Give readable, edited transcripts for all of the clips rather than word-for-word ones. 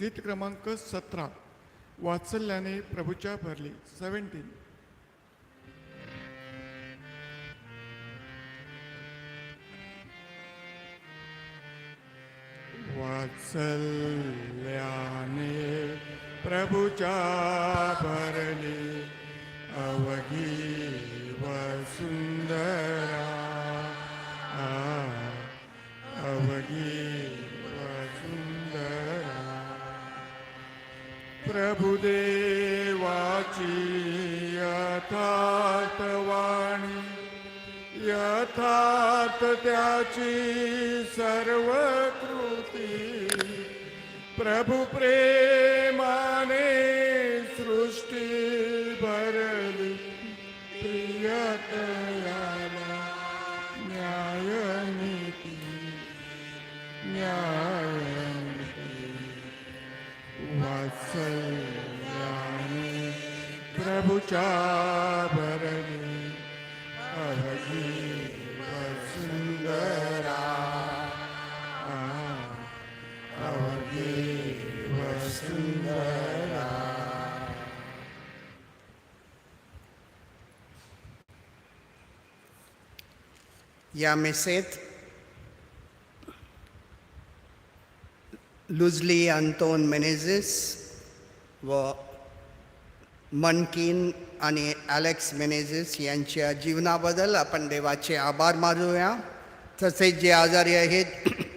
गीत क्रमांक 17 वात्सल्याने प्रभूच्या भरली 17. वात्सल्याने प्रभूच्या भरली अवघी वसुंधरा, अवघी वसुंधरा. प्रभुदेवाची यथार्थ वाणी, यथार्थ त्याची सर्व कृती. प्रभु प्रेमाने सृष्टी भरली, प्रियतयाला न्यायनीती, न्यायनीती. वात्सल्याने प्रभुच्या भरली अवघी वसुंधरा, अवघी वसुंधरा. या मेसेत लुझली अंतोन मेनेझेस व मनकिन आणि ॲलेक्स मेनेझेस यांच्या जीवनाबद्दल आपण देवाचे आभार मानूया. तसेच जे आजारी आहेत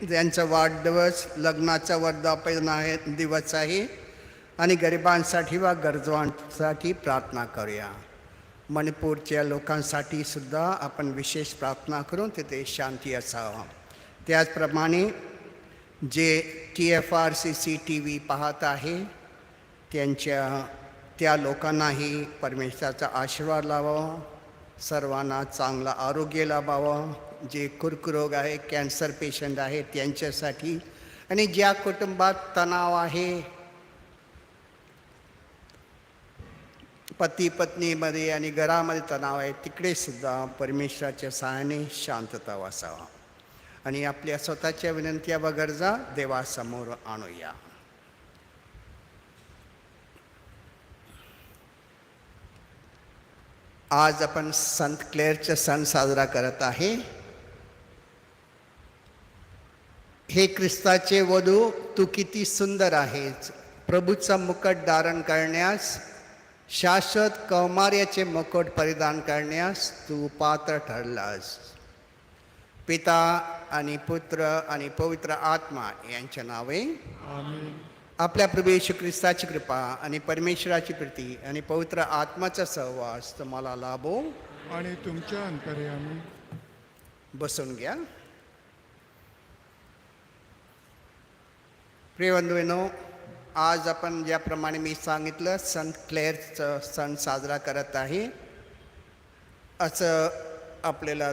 त्यांचा वाढदिवस, लग्नाचा वर्धापन आहे दिवस आहे, आणि गरिबांसाठी व गरजवांसाठी प्रार्थना करूया. मणिपूरच्या लोकांसाठी सुद्धा आपण विशेष प्रार्थना करून तिथे शांती असावा. त्याचप्रमाणे जे TFRCC TV पाहत आहे त्या लोकांनाही परमेश्वराचा आशीर्वाद लावावा, सर्वांना चांगला आरोग्य लाभावं. जे कर्करोग आहे, कॅन्सर पेशंट आहे त्यांच्यासाठी, आणि ज्या कुटुंबात तणाव आहे, पती पत्नीमध्ये आणि घरामध्ये तणाव आहे, तिकडे सुद्धा परमेश्वराच्या सहाय्याने शांतता वसावा. आणि आपल्या स्वतःच्या विनंत्या व गरजा देवासमोर आणूया. आज आपण संत क्लेअरचा सण साजरा करत आहे. हे ख्रिस्ताचे वधू, तू किती सुंदर आहेस. प्रभूचा मुकुट धारण करण्यास, शाश्वत कौमार्याचे मुकुट परिधान करण्यास तू पात्र ठरलास. पिता आणि पुत्र आणि पवित्र आत्मा यांच्या नावे आमेन. आपल्या प्रभू येशू ख्रिस्ताची कृपा आणि परमेश्वराची प्रीती आणि पवित्र आत्माचा सहवास तुम्हाला लाभो. आणि तुमच्या अंतर्यामी. बसून घ्या. प्रिय बंधूंनो, आज आपण ज्याप्रमाणे मी सांगितलं संत क्लेअरचा सण साजरा करत आहे. असं आपल्याला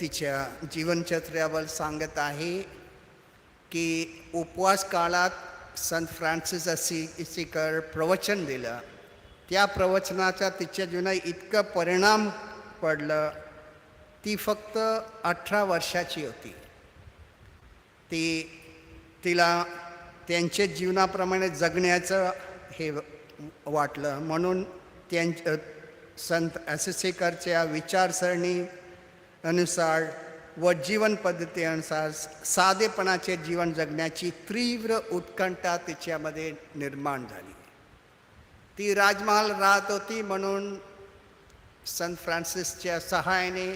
तिच्या जीवनचर्यावर सांगत आहे की उपवास काळात संत फ्रान्सिस असिसीकर प्रवचन दिलं. त्या प्रवचनाचा तिच्या जीवनात इतकं परिणाम पडलं. ती फक्त 18 वर्षाची होती. तिला त्यांच्या जीवनाप्रमाणे जगण्याचं हे वाटलं. म्हणून संत असिसीकरच्या विचारसरणी अनुसार व जीवन पद्धतीनुसार साधेपणाचे जीवन जगण्याची तीव्र उत्कंठा तिच्यामध्ये निर्माण झाली. ती राजमहाल राहत होती, म्हणून संत फ्रान्सिसच्या सहाय्याने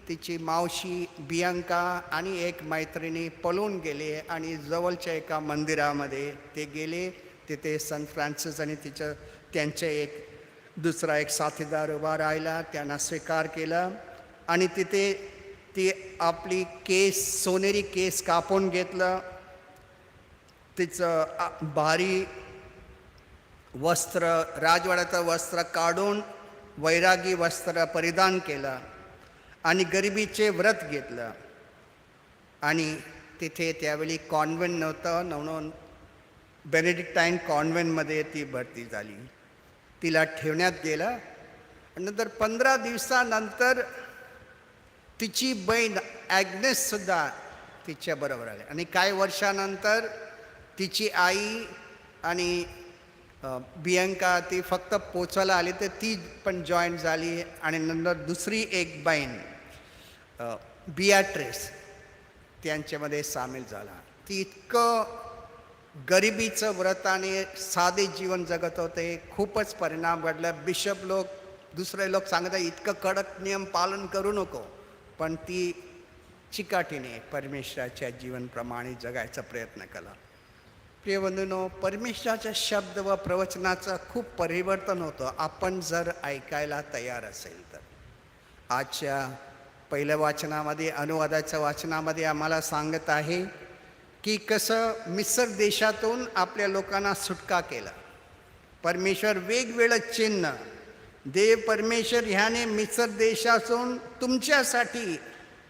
तिची मावशी बियांका आणि एक मैत्रिणी पळून गेले आणि जवळच्या एका मंदिरामध्ये ते गेले. तिथे संत फ्रान्सिस आणि त्यांचे दुसरा एक साथीदार उभा राहिला. त्यांना स्वीकार केला आणि तिथे ती आपली सोनेरी केस कापून घेतलं. तिचं भारी वस्त्र, राजवाड्याचं वस्त्र काढून वैरागी वस्त्र परिधान केलं आणि गरिबीचे व्रत घेतलं. आणि तिथे त्यावेळी कॉन्व्हेंट नव्हतं, म्हणून बेनेडिक्टाईन कॉन्व्हेंटमध्ये ती भरती झाली. तिला ठेवण्यात गेलं. नंतर 15 दिवसानंतर तिची बहीण ॲग्नेससुद्धा तिच्याबरोबर आली. आणि काही वर्षानंतर तिची आई आणि बियांका ती फक्त पोचायला आली तर ती पण जॉईन झाली आणि नंतर दुसरी एक बहीण बियाट्रेस त्यांच्यामध्ये सामील झाला. ती इतकं गरिबीचं व्रत आणि साधे जीवन जगत होते. खूपच परिणाम घडला. बिशप लोक दुसरे लोक सांगतात इतकं कडक नियम पालन करू नको, पण ती चिकाटीने परमेश्वराच्या जीवनप्रमाणे जगायचा प्रयत्न केला. प्रिय बंधूंनो, परमेश्वराचा शब्द व प्रवचनाचं खूप परिवर्तन होतं आपण जर ऐकायला तयार असेल तर. आजच्या पहिल्या वाचनामध्ये, अनुवादाच्या वाचनामध्ये आम्हाला सांगत आहे की कसं मिस्र देशातून आपल्या लोकांना सुटका केला. परमेश्वर वेगवेगळं चिन्ह, देव परमेश्वर ह्याने मिस्र देशातून तुमच्यासाठी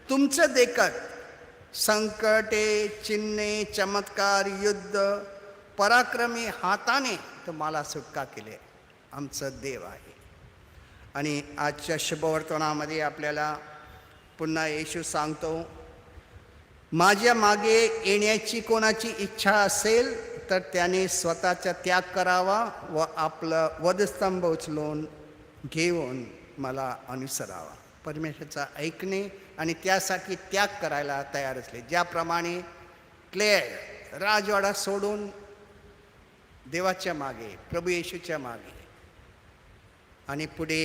तुमचं देखत संकटे, चिन्हे, चमत्कार, युद्ध, पराक्रमी हाताने तुम्हाला सुटका केली. आमचं देव आहे. आणि आजच्या शुभवर्तनामध्ये आपल्याला पुन्हा येशू सांगतो, माझ्या मागे येण्याची कोणाची इच्छा असेल तर त्याने स्वतःचा त्याग करावा व आपलं वधस्तंभ उचलून घेऊन मला अनुसरावा. परमेश्वराचा ऐकणे आणि त्यासाठी त्याग करायला तयार असले. ज्याप्रमाणे क्लेअर राजवाडा सोडून देवाच्या मागे, प्रभू येशूच्या मागे. आणि पुढे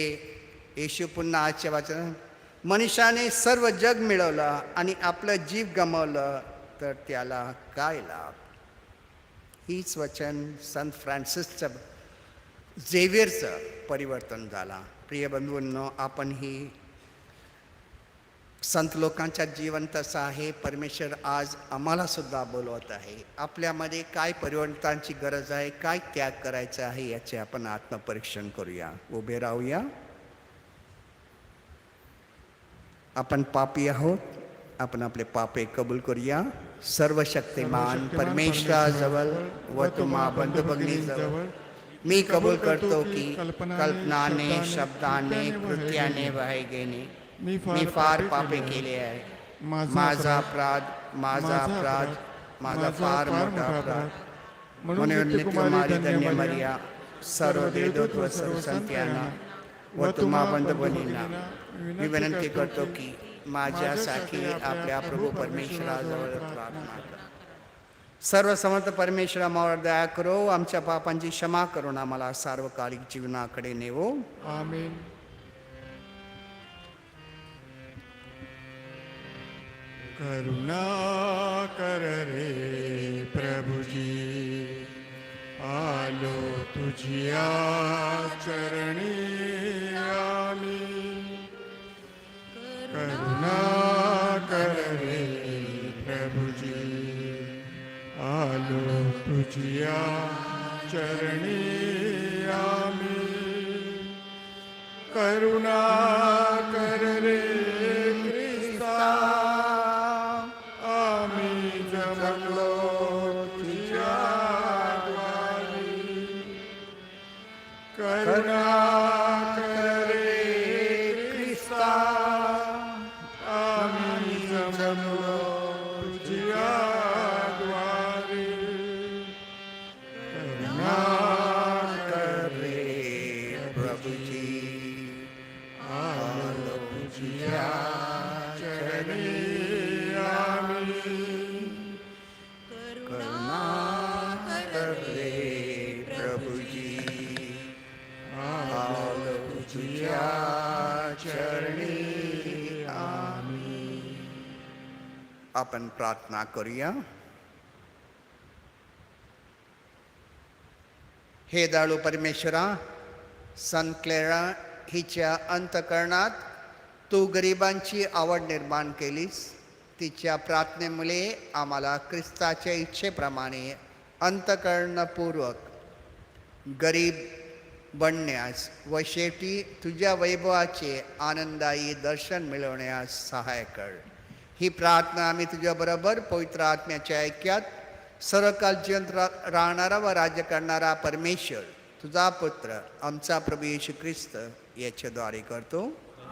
येशू पुन्हा आजच्या वाचन, मनुष्याने सर्व जग मिळवलं आणि आपलं जीव गमावलं तर त्याला काय लाभ. हीच वचन संत फ्रान्सिसचं झेवियरचं परिवर्तन झाला. प्रिय बंधूंनो, आपण ही संत लोकांच्या जीवन तसं आहे. परमेश्वर आज आम्हाला सुद्धा बोलवत आहे. आपल्यामध्ये काय परिवर्तनाची गरज आहे, काय त्याग करायचं आहे याचे आपण आत्मपरीक्षण करूया. उभे राहूया. आपण पापी आहोत. आपण आपले पापे कबूल करूया. सर्वशक्तिमान परमेश्वराजवळ व तुम्हा बंधू भगिनीजवळ मी कबूल करतो की कल्पनाने, शब्दाने, कृत्याने, वाहिगेने मी फार पापे केले आहे. माझा अपराध, माझा फार मोठा अपराध. म्हणून नित्यकुमारी धन्य मरिया, सर्व देवदूत व सर्व संतांना व तुम्हा बंधू भगिनींना मी विनंती करतो की माझ्यासाठी आपल्या प्रभू परमेश्वराजवळ प्रार्थना करा. सर्व समर्थ परमेश्वर आम्हावर दया करो, आमच्या पापांची क्षमा करून आम्हाला सार्वकालिक जीवनाकडे नेवो. आमीन. करुणा कर रे प्रभुजी, आलो तुझिया चरणी आम्ही. करुणा कर रे प्रभुजी, आलो तुझिया चरणी आम्ही. करुणा कर रे ख्रिस्ता, आम्ही जमलो तुझ्या द्वारी. करुणा कर रे ख्रिस्ता, आम्ही जमलो तुझ्या द्वारी. करुणा कर रे प्रभुजी, आलो तुझ्या चरणी आम्ही. करुणा कर रे प्रभुजी, आलो तुझ्या चरणी आम्ही. आपण प्रार्थना करूया. हे दयाळू परमेश्वरा, संत क्लेरा हिच्या अंतकरणात तू गरिबांची आवड निर्माण केलीस. तिच्या प्रार्थनेमुळे आम्हाला ख्रिस्ताच्या इच्छेप्रमाणे अंतकरणपूर्वक गरीब बनण्यास व शेवटी तुझ्या वैभवाचे आनंदायी दर्शन मिळवण्यास सहाय्य कर. ही प्रार्थना आम्ही तुझ्याबरोबर पवित्र आत्म्याच्या ऐक्यात सर्वकाल जिवंत राहणारा व राज्य करणारा परमेश्वर तुझा पुत्र आमचा प्रभू येशू ख्रिस्त याच्याद्वारे करतो.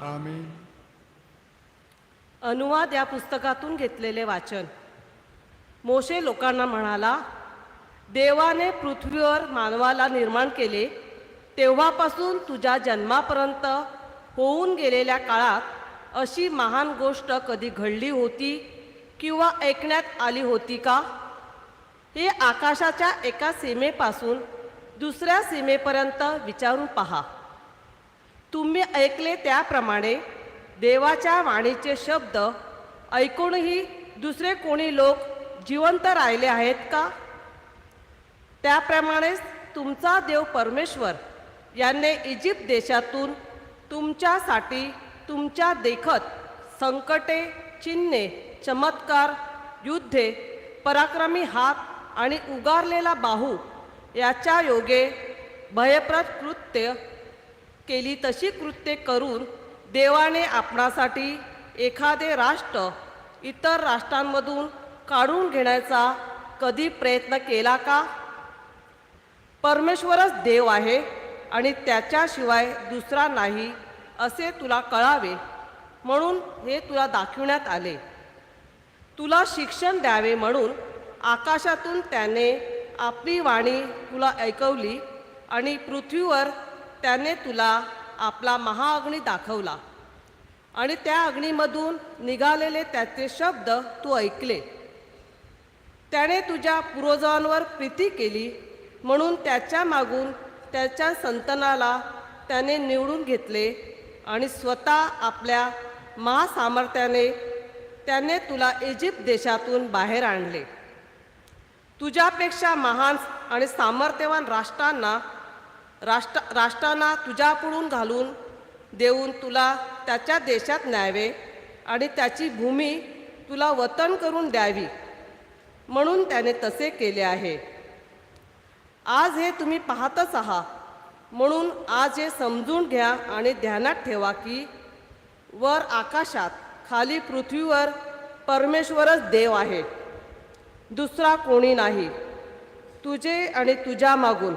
आमीन. अनुवाद या पुस्तकातून घेतलेले वाचन. मोशे लोकांना म्हणाला, देवाने पृथ्वीवर मानवाला निर्माण केले तेव्हापासून तुझ्या जन्मापर्यंत होऊन गेलेल्या काळात अशी महान गोष्ट कधी घडली होती किंवा ऐकण्यात आली होती का? हे आकाशाच्या एका सीमेपासून दुसऱ्या सीमेपर्यंत विचारून पहा. तुम्ही ऐकले त्याप्रमाणे देवाच्या वाणीचे शब्द ऐकूनही दुसरे कोणी लोक जिवंत राहिले आहेत का? त्याप्रमाणेच तुमचा देव परमेश्वर याने इजिप्त देशातून तुमच्यासाठी तुमच्या देखत संकटे, चिन्हे, चमत्कार, युद्धे, पराक्रमी हात आणि उगारलेला बाहू याच्या योगे भयप्रद कृत्य केली. तशी कृत्ये करून देवाने आपणासाठी एखादे राष्ट्र इतर राष्ट्रांमधून काढून घेण्याचा कधी प्रयत्न केला का? परमेश्वरच देव आहे आणि त्याच्याशिवाय दुसरा नाही असे तुला कळावे म्हणून हे तुला दाखविण्यात आले. तुला शिक्षण द्यावे म्हणून आकाशातून त्याने आपली वाणी तुला ऐकवली आणि पृथ्वीवर त्याने तुला आपला महाअग्नी दाखवला आणि त्या अग्नीमधून निघालेले त्याचे शब्द तू ऐकले. त्याने तुझ्या पूर्वजांवर प्रीती केली म्हणून त्याच्या मागून त्याच्या संतानाला त्याने निवडून घेतले आणि स्वतः आपल्या महासामर्थ्याने त्याने तुला इजिप्त देशातून बाहेर आणले. तुझ्यापेक्षा महान आणि सामर्थ्यवान राष्ट्रांना तुझ्यापुढून घालून देऊन तुला त्याच्या देशात न्यावे आणि त्याची भूमी तुला वतन करून द्यावी म्हणून त्याने तसे केले आहे. आज हे तुम्ही पाहतच आहात म्हणून आज हे समजून घ्या आणि ध्यानात ठेवा की वर आकाशात खाली पृथ्वीवर परमेश्वरच देव आहे, दुसरा कोणी नाही. तुझे आणि तुझ्या मागून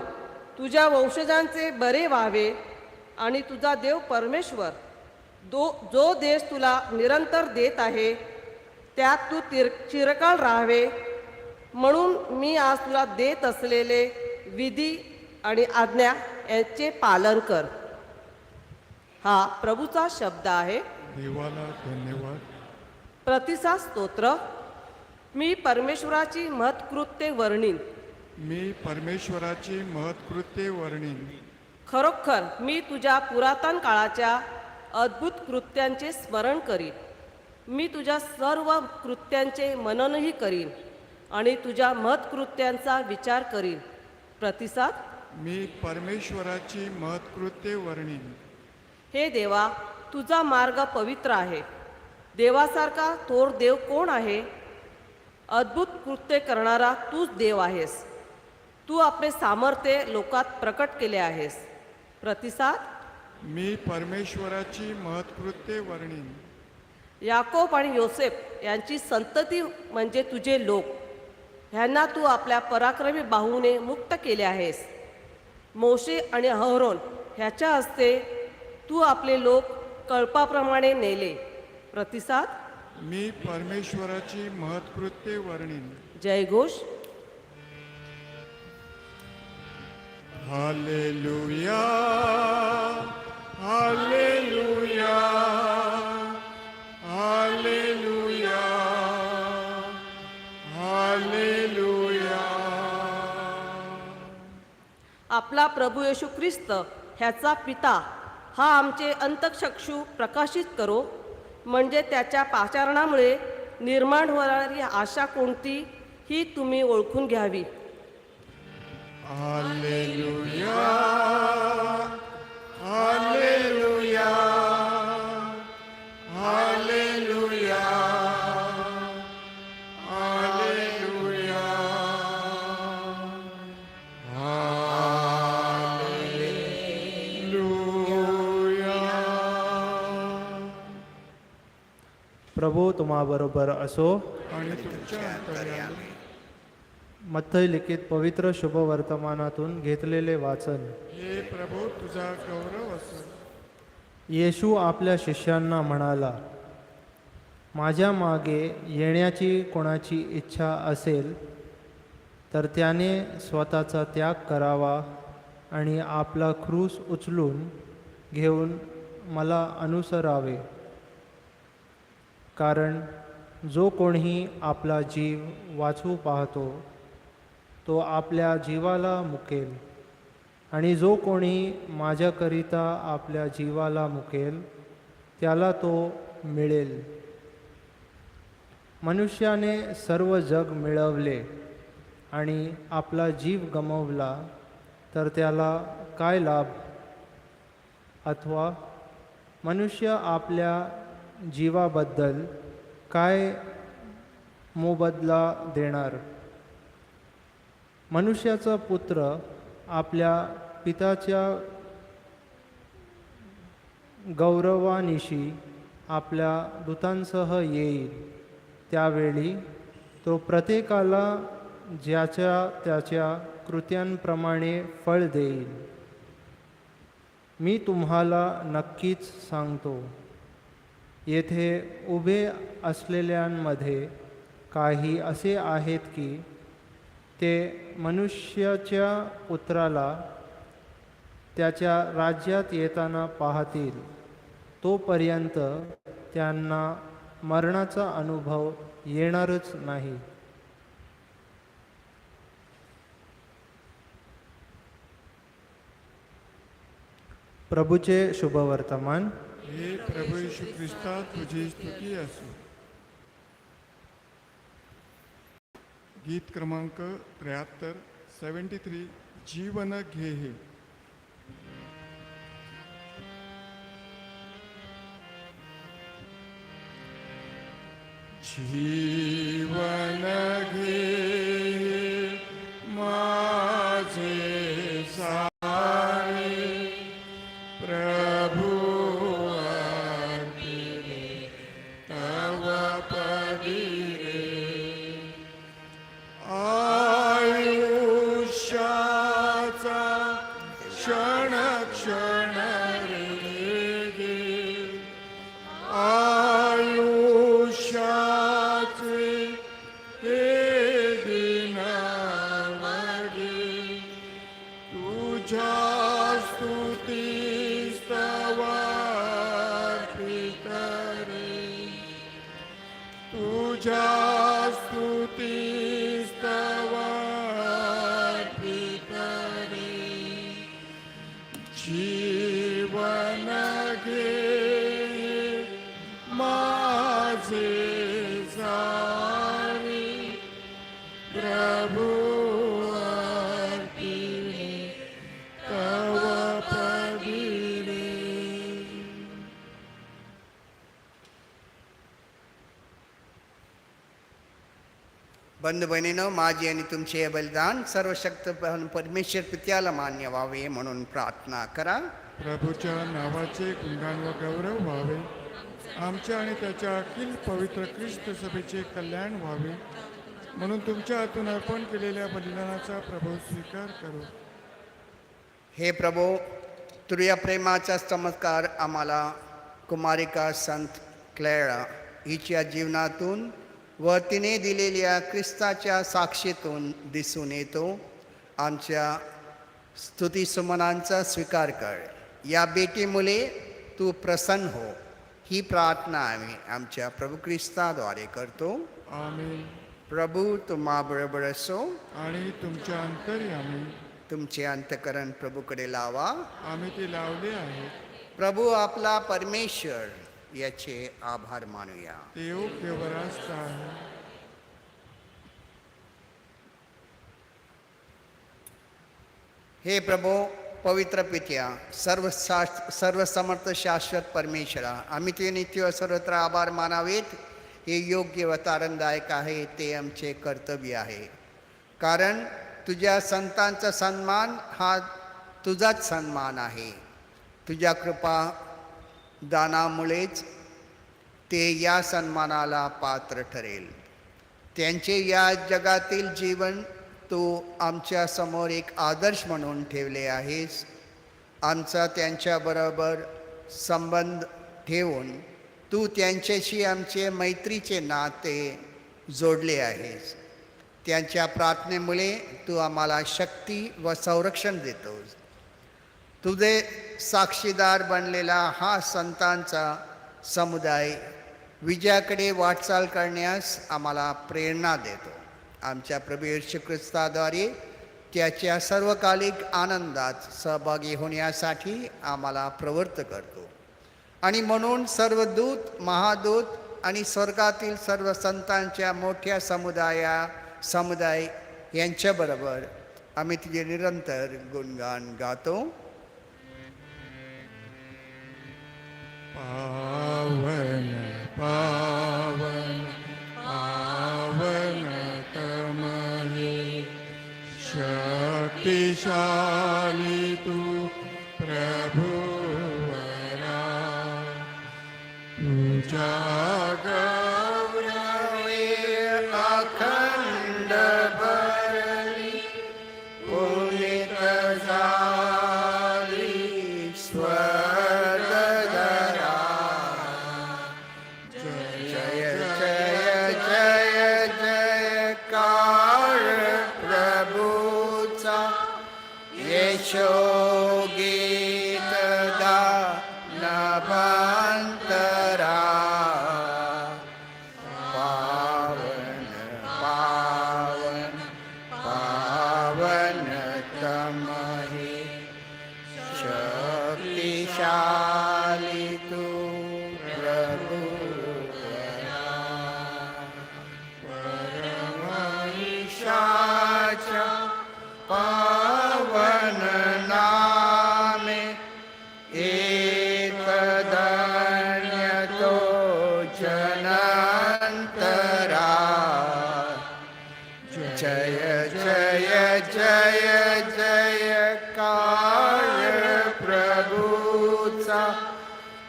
तुझ्या वंशजांचे बरे व्हावे आणि तुझा देव परमेश्वर जो देश तुला निरंतर देत आहे त्यात तू चिरकाळ राहावे म्हणून मी आज तुला देत असलेले विधी आणि आज्ञा यांचे पालन कर. हा प्रभूचा शब्द आहे. देवाला धन्यवाद. प्रतिसाद स्तोत्र. मी परमेश्वराची महत्कृत्ये वर्णीन. मी परमेश्वराची महत्कृत्ये वर्णीन. खरोखर मी तुझ्या पुरातन काळाच्या अद्भुत कृत्यांचे स्मरण करीन. मी तुझ्या सर्व कृत्यांचे मननही करीन आणि तुझ्या महत्कृत्यांचा विचार करीन. प्रतिसाद. मी परमेश्वराची महत्कृत्ये वर्णीन. हे देवा, तुझा मार्ग पवित्र आहे. देवासारखा थोर देव कोण आहे? अद्भुत कृत्य करणारा तूच देव आहेस. तू आपले सामर्थ्य लोकात प्रकट केले आहेस. प्रतिसाद. मी परमेश्वराची महत्कृत्ये वर्णीन. याकोब आणि योसेफ यांची संतती म्हणजे तुझे लोक, ह्यांना तू आपल्या पराक्रमी बाहूने मुक्त केले आहेस. मोशे आणि अहरोन ह्याच्या हस्ते तू आपले लोक कळपाप्रमाणे नेले. प्रतिसाद. मी परमेश्वराची महत्कृत्ये वर्णीन. जयघोष. Hallelujah, hallelujah, hallelujah, hallelujah. आपला प्रभू येशू ख्रिस्त ह्याचा पिता हा आमचे अंतःचक्षु प्रकाशित करो म्हणजे त्याच्या पाचारणामुळे निर्माण होणारी आशा कोणती ही तुम्ही ओळखून घ्यावी. Hallelujah, hallelujah, hallelujah, hallelujah, hallelujah. प्रभू तुम्हाबरोबर असो. आणि तुमच्या अंतर्यामी. मत्थई लिखित पवित्र शुभ वर्तमानातून घेतलेले वाचन. हे प्रभू तुझा गौरव असो. येशू आपल्या शिष्यांना म्हणाला, माझ्या मागे येण्याची कोणाची इच्छा असेल तर त्याने स्वतःचा त्याग करावा आणि आपला क्रूस उचलून घेऊन मला अनुसरावे. कारण जो कोणी आपला जीव वाचवू पाहतो तो आपल्या जीवाला मुकेल, आणि जो कोणी माझ्याकरिता आपल्या जीवाला मुकेल त्याला तो मिळेल. मनुष्याने सर्व जग मिळवले आणि आपला जीव गमावला तर त्याला काय लाभ? अथवा मनुष्य आपल्या जीवाबद्दल काय मोबदला देणार? मनुष्याचा पुत्र आपल्या पित्याच्या गौरवानिशी आपल्या दूतांसह येईल. त्यावेळी तो प्रत्येकाला ज्याच्या त्याच्या कृत्यांप्रमाणे फळ देईल. मी तुम्हाला नक्कीच सांगतो, येथे उभे असलेल्यांमध्ये काही असे आहेत की ते मनुष्याच्या पुत्राला त्याच्या राज्यात येताना पाहतील, तोपर्यंत त्यांना मरणाचा अनुभव येणारच नाही. प्रभूचे शुभवर्तमान. हे प्रभू येशू ख्रिस्ता, तुझी स्तुती असो. गीत क्रमांक 73 73 जीवन घे हे. जीवन घे माझे सारे, प्रभु अर्पिले तव पदिरे. आयुष्याचा क्षण क्षण रे गे, आयुष्याचे हे दिन वगे, तुझ्या स्तुतीस्तवार्पित रे, तुझ्या स्तुतीस्तवार्पित रे. जीवन घे माझे सारे, प्रभु अर्पिले तव पदिरे. बंधू बहिणीनं, माझे आणि तुमचे हे बलिदान सर्वशक्त परमेश्वर पित्याला मान्य व्हावे म्हणून प्रार्थना करा. प्रभूच्या नावाचे गुणगान व गौरव व्हावे, आमच्या आणि त्याच्या अखिल पवित्र ख्रिस्त सभेचे कल्याण व्हावे म्हणून तुमच्या हातून अर्पण केलेल्या बलिदानाचा प्रभू स्वीकार करू. हे प्रभू, तुझ्या प्रेमाचा चमत्कार आम्हाला कुमारिका संत क्लेरा हिच्या जीवनातून व तिने दिलेल्या ख्रिस्ताच्या साक्षीतून दिसून येतो. आमच्या स्तुतीसुमनांचा स्वीकार कर. या बेटीमुळे तू प्रसन्न हो, ही प्रार्थना आम्ही आमच्या प्रभू ख्रिस्ताद्वारे करतो. आमेन. प्रभू तुम्हा बरोबर असो. आणि तुमच्या अंतर्यामी तुमचे अंतकरण प्रभूकडे लावा. आम्ही ते लावले आहे. प्रभू आपला परमेश्वर याचे आभार मानूया. ते योग्य वरास्त आहे. हे प्रभू, पवित्र पित्या, सर्वसमर्थ शाश्वत परमेश्वरा, आम्ही ते नित्य सर्वत्र आभार मानावेत हे योग्य व तारणदायक आहे. ते आमचे कर्तव्य आहे. कारण तुझ्या संतांचा सन्मान हा तुझाच सन्मान आहे. तुझ्या कृपा दानामुळेच ते या सन्मानाला पात्र ठरेल. त्यांचे या जगातील जीवन तू आमच्या समोर एक आदर्श म्हणून ठेवले आहेस. आमचा त्यांच्याबरोबर संबंध ठेवून तू त्यांच्याशी आमचे मैत्रीचे नाते जोडले आहेस. त्यांच्या प्रार्थनेमुळे तू आम्हाला शक्ती व संरक्षण देतोस. तुझे साक्षीदार बनलेला हा संतांचा समुदाय विजयाकडे वाटचाल करण्यास आम्हाला प्रेरणा देतो. आमच्या प्रभू येशू ख्रिस्ताद्वारे त्याच्या सर्वकालिक आनंदात सहभागी होण्यासाठी आम्हाला प्रवृत्त करतो. आणि म्हणून सर्व दूत, महादूत आणि स्वर्गातील सर्व संतांच्या मोठ्या समुदाय यांच्याबरोबर आम्ही तुझे निरंतर गुणगान गातो. पावन पावन पावन तमये शक्तिशाली तू प्रभुवरा, तुझ्या गौरवे अखंड भरली पुनीत झाली स्वर्गधरा. जय जय जय जयकार प्रभूचा यशोगीत नभांतरा. पावन पावन पावन तमहि शक्तिशाली तू प्रभुवरा. परमईशाच्या पावन नामे एकदन्य तो जनंतरा. जय जय जय जयकार प्रभूचा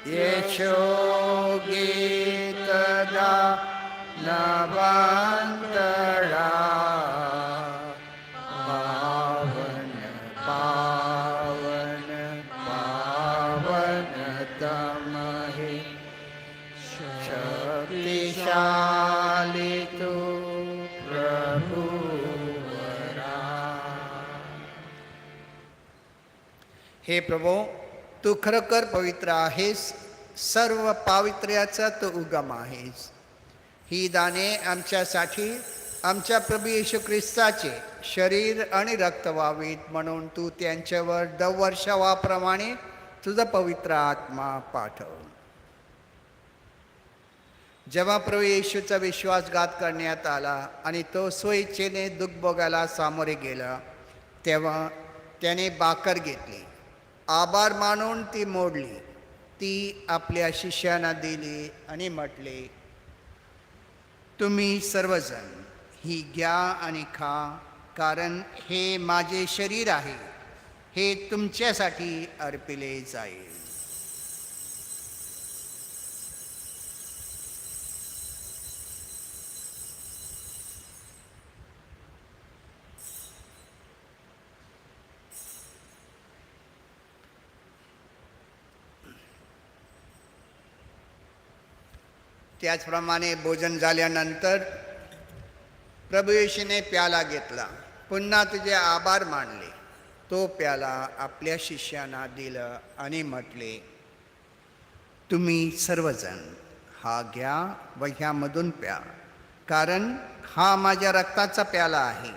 यशोगीत नभांतरा. पावन पावन पावन तमहि शक्तिशाली तू प्रभुवरा. हे प्रभो, तू खरोखर पवित्र आहेस. सर्व पावित्र्याचा तू उगम आहेस. ही दाने आमच्यासाठी आमच्या प्रभू येशू ख्रिस्ताचे शरीर आणि रक्त व्हावीत म्हणून तू त्यांच्यावर दरवर्षावाप्रमाणे तुझा पवित्र आत्मा पाठव. जेव्हा प्रभू येशूचा विश्वासघात करण्यात आला आणि तो स्वइच्छेने दुःख भोगायला सामोरे गेला, तेव्हा त्याने भाकर घेतली, आभार मानून ती मोडली, ती आपल्या शिष्यांना दिली आणि म्हटले, तुम्ही सर्वजण ही घ्या आणि खा, कारण हे माझे शरीर आहे, हे तुमच्यासाठी अर्पिले जाईल. त्याचप्रमाणे भोजन झाल्यानंतर प्रभू येशूने प्याला घेतला, पुन्हा तुझे आभार मानले, तो प्याला आपल्या शिष्यांना दिला आणि म्हटले, तुम्ही सर्वजण हा घ्या व ह्यामधून प्या, कारण हा माझ्या रक्ताचा प्याला आहे,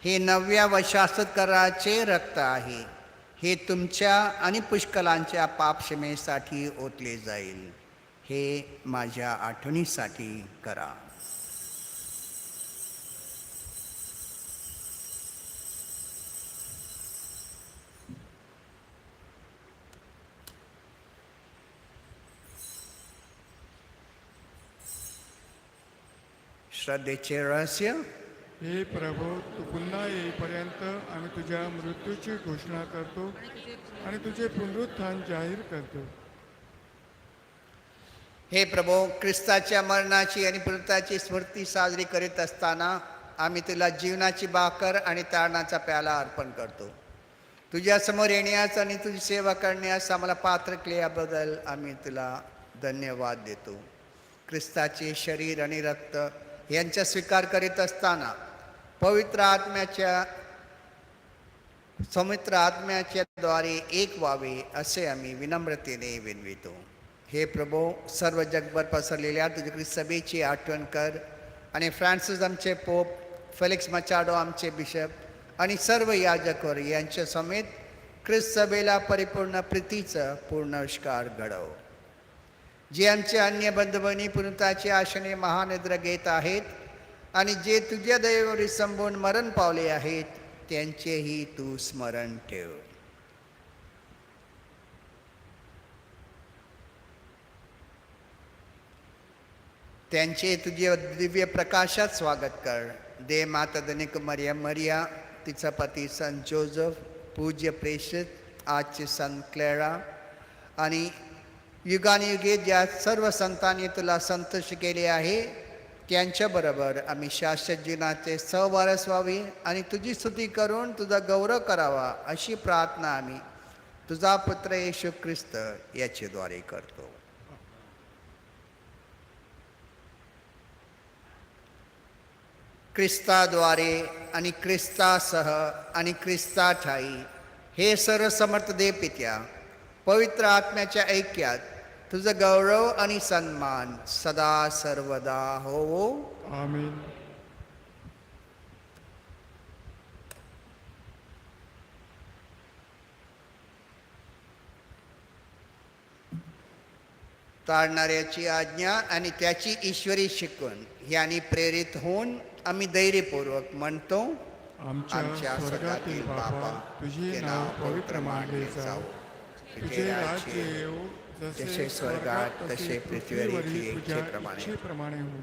हे नव्या व शाश्वत कराराचे रक्त आहे, हे तुमच्या आणि पुष्कळांच्या पापक्षमेसाठी ओतले जाईल, हे माझ्या आठवणीसाठी करा. श्रद्धेचे रहस्य. हे प्रभू, तू पुन्हा येईपर्यंत आम्ही तुझ्या मृत्यूची घोषणा करतो आणि तुझे पुनरुत्थान जाहीर करतो. हे प्रभू, ख्रिस्ताच्या मरणाची आणि पुनरुत्थानाची स्मृती साजरी करीत असताना आम्ही तुला जीवनाची भाकर आणि तारणाचा प्याला अर्पण करतो. तुझ्यासमोर येण्यास आणि तुझी सेवा करण्यास आम्हाला पात्र केल्याबद्दल आम्ही तुला धन्यवाद देतो. ख्रिस्ताचे शरीर आणि रक्त यांचा स्वीकार करीत असताना पवित्र आत्म्याच्या द्वारे एक व्हावे असे आम्ही विनम्रतेने विनवितो. हे प्रभो, सर्व जगभर पसरलेल्या तुझ्या ख्रिस्त सभेची आठवण कर आणि फ्रान्सिस आमचे पोप, फेलिक्स मचाडो आमचे बिशप आणि सर्व याजकवर यांच्या समेत ख्रिस्त सभेला परिपूर्ण प्रीतीचं पूर्णविष्कार घडव. जे आमचे अन्य बंधुभगिनी पुनरुत्थानाची आशेने महानिद्रा घेत आहेत आणि जे तुझ्या दयेवर विसंबून मरण पावले आहेत त्यांचेही तू स्मरण ठेव. त्यांचे तुझे दिव्य प्रकाशात स्वागत कर. दे माता धनिक मरिया, तिचा पती संत जोसेफ, पूज्य प्रेषित आजचे संत क्लेरा आणि युगानुयुगे ज्या सर्व संतांनी तुला संतुष्ट केले आहे त्यांच्याबरोबर आम्ही शाश्वत जीवनाचे सहवारस व्हावे आणि तुझी स्तुती करून तुझा गौरव करावा अशी प्रार्थना आम्ही तुझा पुत्र येशू ख्रिस्त याच्याद्वारे करतो. ख्रिस्ताद्वारे आणि ख्रिस्तासह आणि ख्रिस्ताठाई हे सर्व समर्थ देव पित्या, पवित्र आत्म्याच्या ऐक्यात तुझं गौरव आणि सन्मान सदा सर्वदा होवो. आमीन. तारणाऱ्याची आज्ञा आणि त्याची ईश्वरी शिकवण यांनी प्रेरित होऊन आम्ही धैर्यपूर्वक म्हणतो, आमच्या स्वर्गातील बापा, तुझे नाव पवित्र मानले जाओ. तुझे राज्य येऊ, जसे स्वर्गात तसे पृथ्वीवरही इच्छेप्रमाणे हो.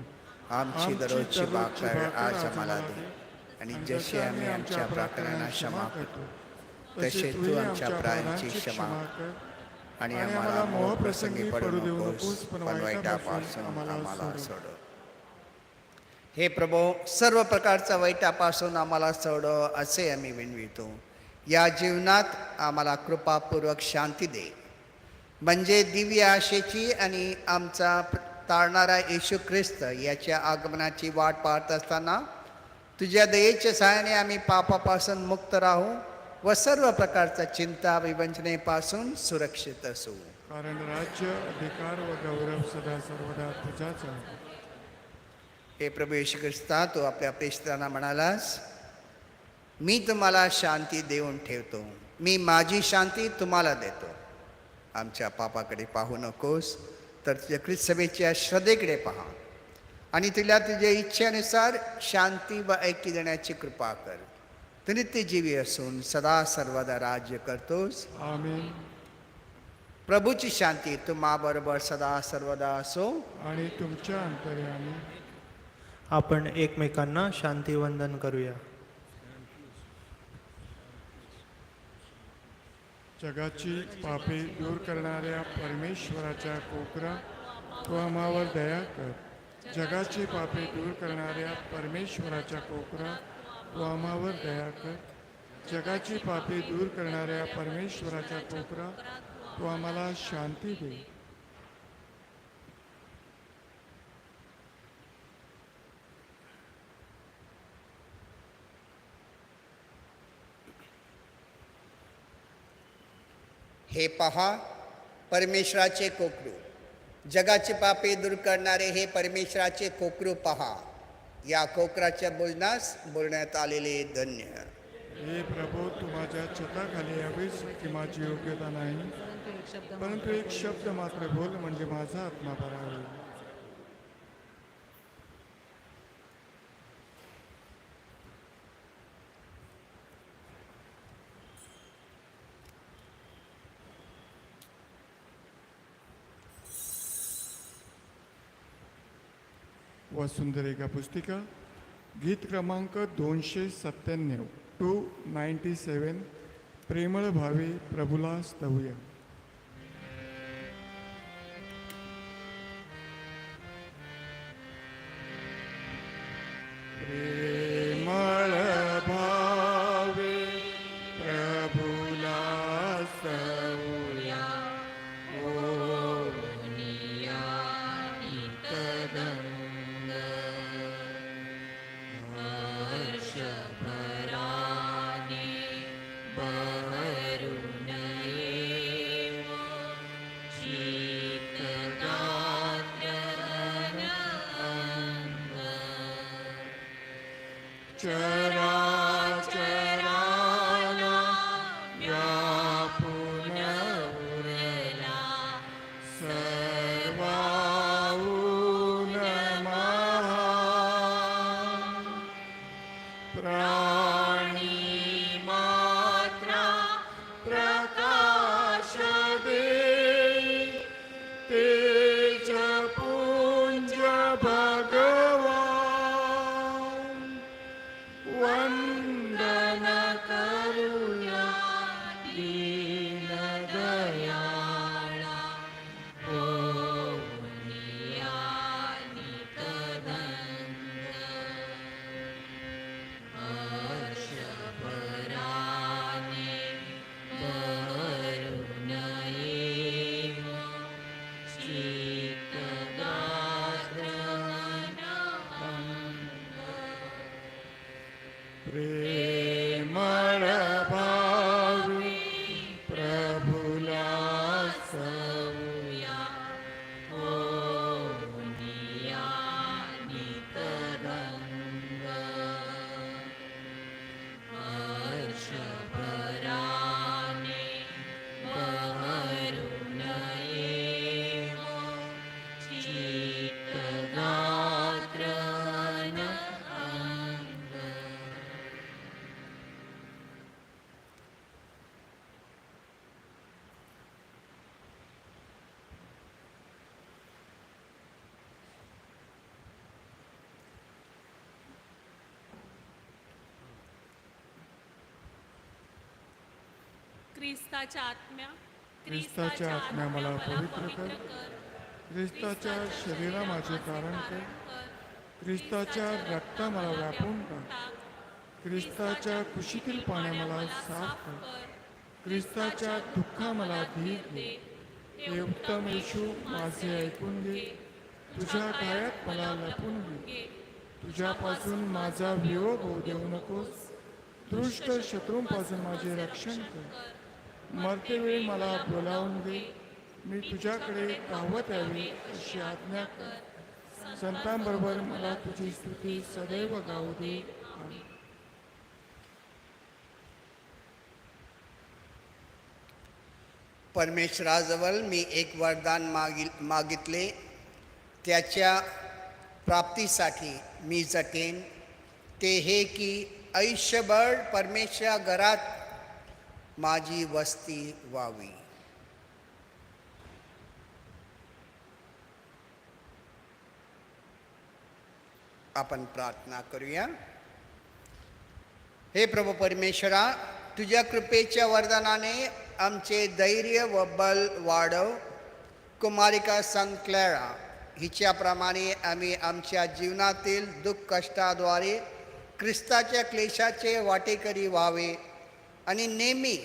आमची दररोजची भाकर आज आम्हाला दे आणि जसे आम्ही आमच्या प्रार्थनांना क्षमा करतो तसे तू आमच्या अपराधांची क्षमा कर आणि आम्हाला मोहप्रसंगी पडू देऊ नकोस, पण वाईटापासून आम्हाला सोडव. हे प्रभो, सर्व प्रकारच्या वाईटापासून आम्हाला सोडव असे आम्ही विनवितो. या जीवनात आम्हाला कृपापूर्वक शांती दे, म्हणजे दिव्य आशेची आणि आमचा तारणारा येशू ख्रिस्त याच्या आगमनाची वाट पाहत असताना तुझ्या दयेच्या सहाय्याने आम्ही पापापासून मुक्त राहू व सर्व प्रकारच्या चिंता विवंचनेपासून सुरक्षित असू. कारण राज्य, अधिकार व गौरव सदा सर्वदा तुझाच आहे. हे प्रभू येशू ख्रिस्ता, तू आपल्या प्रेषितांना म्हणालास, मी तुम्हाला शांती देऊन ठेवतो, मी माझी शांती तुम्हाला देतो. आमच्या पापाकडे पाहू नकोस, तर तुझ्या ख्रिस्त सभेच्या श्रद्धेकडे पहा आणि तुला तुझ्या इच्छेनुसार शांती व ऐक्य देण्याची कृपा कर. तू नित्यजीवी असून सदा सर्वदा राज्य करतोस. आमीन. प्रभूची शांती तुम्हाबरोबर सदा सर्वदा असो. आणि तुमच्या अंतर्यामी. आपण एकमेकांना शांतिवंदन करूया. जगाची पापे दूर करणाऱ्या परमेश्वराच्या कोकरा, तू आम्हावर दया कर. जगाची पापे दूर करणाऱ्या परमेश्वराच्या कोकरा, तू आम्हावर दया कर. जगाची पापे दूर करणाऱ्या परमेश्वराच्या कोकरा, तू आम्हाला शांती दे. हे पहा परमेश्वराचे कोकरू, जगाचे पापे दूर करणारे हे परमेश्वराचे कोकरू पहा. या कोकराच्या भोजनास बोलण्यात आलेले धन्य. हे प्रभू, तू माझ्या छताखाली यावीस की माझी योग्यता नाही, परंतु एक शब्द मात्र बोल, म्हणजे माझा आत्मा बरा होईल. वसुंधरेका पुस्तिका, गीत क्रमांक 297, 297. प्रेमळ भावे प्रभूला स्तवूया. प्रेमळ भावे प्रभूला स्तवूया. हर्ष हालेलुया दीनदयाळा प्रेमळ भावी प्रभुला सऊया ख्रिस्ताच्या आत्म्या मला पवित्र कर. ख्रिस्ताच्या शरीरा माझे कारण कर. ख्रिस्ताच्या रक्ता मला व्यापून टाक. ख्रिस्ताच्या कुशीतील पाण्या मला साफ कर. ख्रिस्ताच्या दुःखा मला धीर घे. हे उत्तम येशू माझे ऐकून घे. तुझ्या कायात मला लपून घे. तुझ्यापासून माझा वियोग होऊ देऊ नकोस. दृष्ट शत्रूंपासून माझे रक्षण कर. मरतेवेळी मला बोलावून घे. मी तुझ्याकडे धावत यावे अशी आज्ञा कर. संतांबरोबर मला तुझी स्तुती सदैव गाऊ दे. आमेन. परमेश्वराजवळ मी एक वरदान मागितले, त्याच्या प्राप्तीसाठी मी जटेन. ते हे की आयुष्यभर परमेश्वर घरात माझी वस्ती व्हावी. आपण प्रार्थना करूया. हे प्रभू परमेश्वरा, तुझ्या कृपेच्या वरदानाने आमचे धैर्य व बल वाढव. कुमारिका संत क्लॅरा हिच्याप्रमाणे आम्ही आमच्या जीवनातील दुःख कष्टाद्वारे ख्रिस्ताच्या क्लेशाचे वाटेकरी व्हावे आणि नेहमी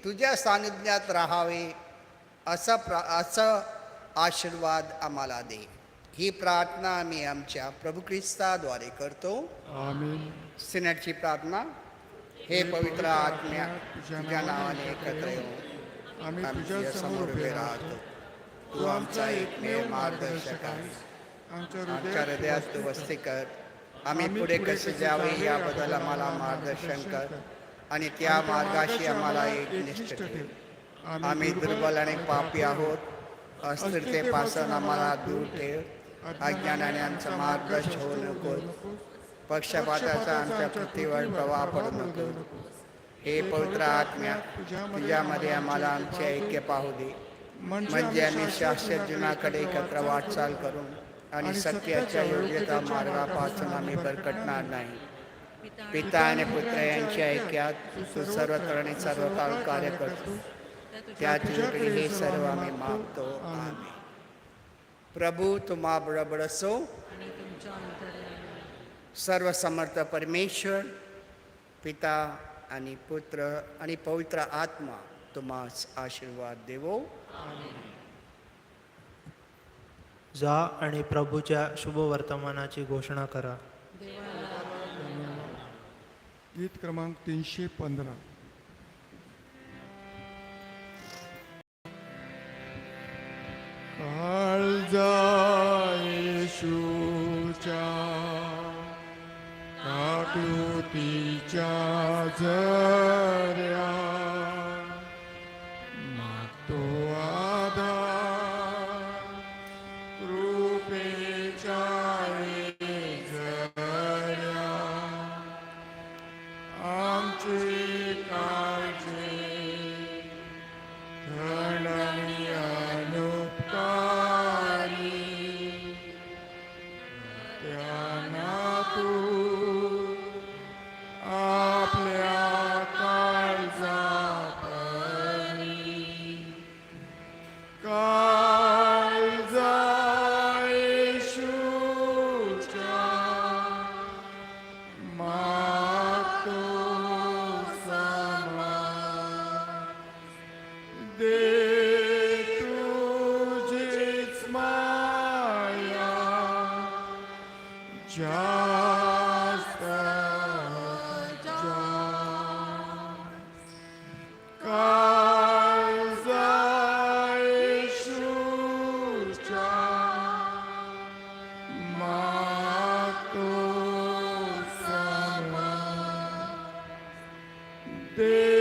तुझ्या सानिध्यात राहावे असं आशीर्वाद आम्हाला दे. ही प्रार्थना आम्ही आमच्या प्रभू ख्रिस्ताद्वारे करतो. आमेन. सिनेटची प्रार्थना. हे पवित्र आत्म्या, तुझ्या नावाने एकत्र येऊ आम्ही तुझ्या समोर उभे राहतो. तू आमचा एकमेव मार्गदर्शक आहेस. आमच्या हृदयात तू वस्ती कर. आम्ही पुढे कसे जावे याबद्दल आम्हाला मार्गदर्शन कर आणि त्या मार्गाशी आम्हाला एक निष्ठ ठेव. आम्ही दुर्बल आणि पापी आहोत. अस्थिरतेपासून आम्हाला दूर ठेव. अज्ञानाने आमचा मार्गदर्शन होऊ नको. पक्षपाताचा आमच्या पृथ्वीवर प्रभाव पडू नको. हे पवित्र आत्म्या, तुझ्यामध्ये आम्हाला आमचे ऐक्य पाहू दे, म्हणजे आम्ही शाश्वत जीवनाकडे एकत्र वाटचाल करून आणि सत्याच्या योग्यता मार्गापासून आम्ही भरकटणार नाही. पिता आणि पुत्र यांच्या ऐक्यात तू सर्वत्र आणि सर्वकाळ कार्य करतो. त्या तुझ्याकडे हे सर्व आम्ही मागतो. आमेन. प्रभू तुम्हा बरोबर असो. सर्व समर्थ परमेश्वर पिता आणि पुत्र आणि पवित्र आत्मा तुम्हास आशीर्वाद देवो. जा आणि प्रभूच्या शुभवर्तमानाची घोषणा करा. गीत क्रमांक 315. काळजा येशूच्या काकुतीच्या झऱ्या मागतो आधार कृपेच्या झऱ्या आमची काळजी धरणी अनुपकारी त्यांना तू आपल्या काळजी ते